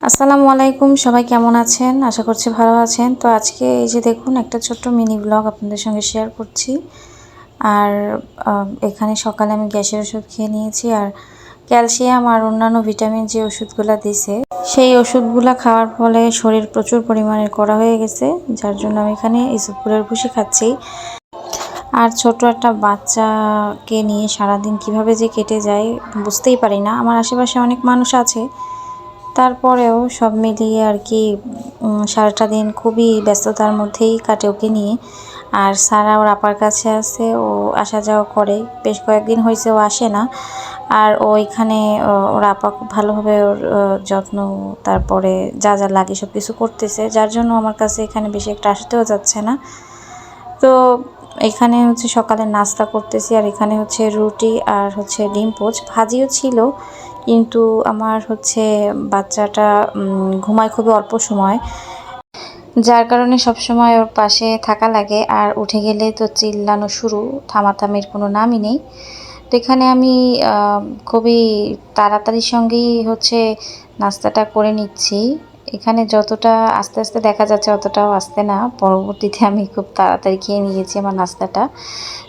আসসালামু আলাইকুম, সবাই কেমন আছেন? আশা করছি ভালো আছেন। তো আজকে এই যে দেখুন একটা ছোট্ট মিনি ব্লগ আপনাদের সঙ্গে শেয়ার করছি। আর এখানে সকালে আমি গ্যাসের ওষুধ খেয়ে নিয়েছি, আর ক্যালসিয়াম আর অন্যান্য ভিটামিন যে ওষুধগুলো দিছে সেই ওষুধগুলো খাওয়ার ফলে শরীর প্রচুর পরিমাণে কড়া হয়ে গেছে, যার জন্য আমি এখানে ইসবগুলের ভুসি খাচ্ছি। আর ছোট একটা বাচ্চাকে নিয়ে সারাদিন কিভাবে যে কেটে যায় বুঝতেই পারি না। আমার আশেপাশে অনেক মানুষ আছে, তারপরেও সব মিলিয়ে আর কি সারাটা দিন খুবই ব্যস্ততার মধ্যেই কাটে ওকে নিয়ে। আর সারা ওর আপার কাছে আছে, ও আসা যাওয়া করে, বেশ কয়েকদিন হয়েছে ও আসে না। আর ও এখানে ওর আপা খুব ভালোভাবে ওর যত্ন, তারপরে যা যা লাগে সব কিছু করতেছে, যার জন্য আমার কাছে এখানে বেশি একটা আসতেও যাচ্ছে না। তো এখানে হচ্ছে সকালে নাস্তা করতেছি, আর এখানে হচ্ছে রুটি আর হচ্ছে ডিম পোচ ভাজিও ছিল, কিন্তু আমার হচ্ছে বাচ্চাটা ঘুমায় খুবই অল্প সময়, যার কারণে সব সময় ওর পাশে থাকা লাগে। আর উঠে গেলে তো চিল্লানো শুরু, থামাথামির কোনো নামই নেই। তো এখানে আমি খুবই তাড়াতাড়ির সঙ্গেই হচ্ছে নাস্তাটা করে নিচ্ছি। এখানে যতটা আস্তে আস্তে দেখা যাচ্ছে অতটাও আস্তে না, পরবর্তীতে আমি খুব তাড়াতাড়ি খেয়ে নিয়েছি আমার নাস্তাটা।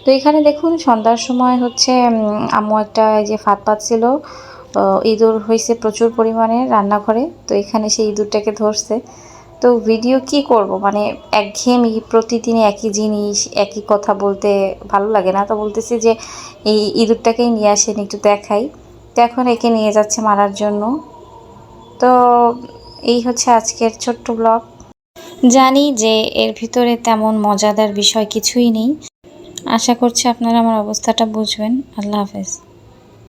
তো এখানে দেখুন সন্ধ্যার সময় হচ্ছে আম্মু একটা এই যে ফাঁদ পাতছিল, ইঁদুর হয়েছে প্রচুর পরিমাণে রান্নাঘরে। তো এখানে সেই ইঁদুরটাকে ধরছে। তো ভিডিও কি করব, মানে একঘেয়েমি, প্রতিদিনই একই জিনিস একই কথা বলতে ভালো লাগে না। তো বলতেছি যে এই ইঁদুরটাকেই নিয়ে আসেন একটু দেখাই। তো এখন একে নিয়ে যাচ্ছে মারার জন্য। তো এই হচ্ছে আজকের ছোট্ট ব্লগ। জানি যে এর ভিতরে তেমন মজাদার বিষয় কিছুই নেই। আশা করছি আপনারা আমার অবস্থাটা বুঝবেন। আল্লাহ হাফেজ।